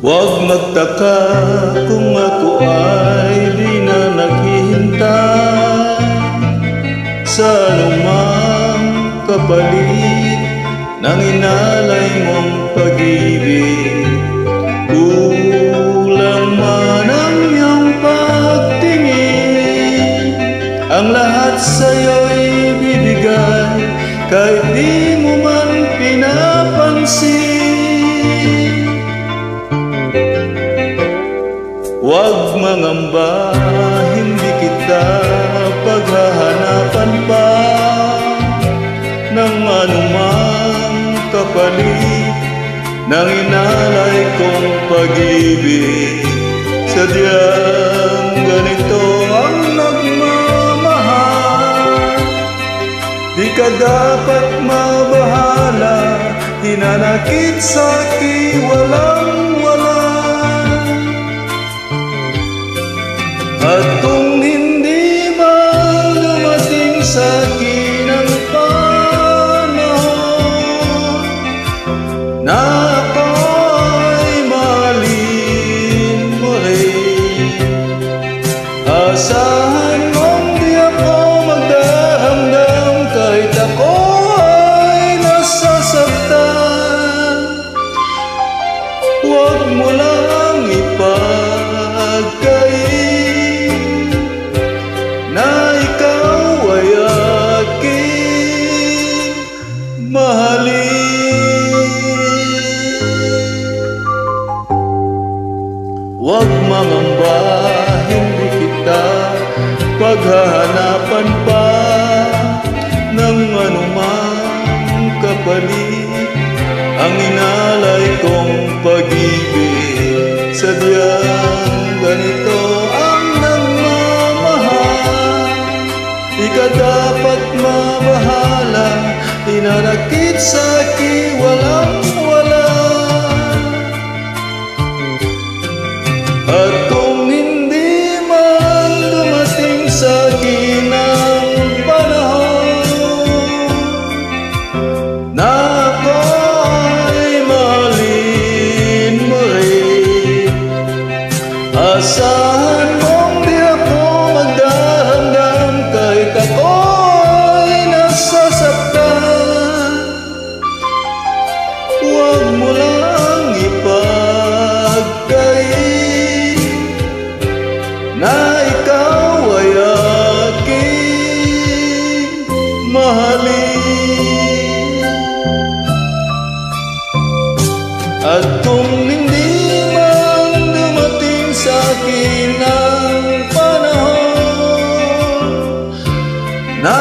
Huwag magtaka kung ako ay di na naghihintay sa anumang kapalit ng inalay mong pag-ibig. Kulang man ang iyong pagtingin, ang lahat sa'yo'y bibigay kahit di mo man pinapansin. Huwag mangamba, hindi kita paghahanapan pa ng anumang kapalit ng inalay kong pag-ibig. Sadyang ganito ang nagmamahal, di ka dapat mabahala, hinanakit sa'ki walang-wala. At kung hindi man dumating sa'kin ang panahon na ako'y mahalin mo rin, asahan mong di ako magdahamdam kahit ako ay nasasaktan. Huwag mo lang ipagkain na ikaw ay aking mahalin. Huwag mangamba, hindi kita paghahanapan pa ng anumang kapalit ang inalay kong pag-ibig. Sadyang ganito ang nagmamahal, di ka dapat mabahala, hinanakit sa'ki walang-wala. At kung hindi man dumating sa'kin ang panahon na ako'y mahalin mo rin, asahan mong di ako magdahamdam kahit ako'y nasasaktan. Huwag mo lang ipagkain na ikaw ay aking mahalin. At kung hindi man dumating sa'kin ang panahon na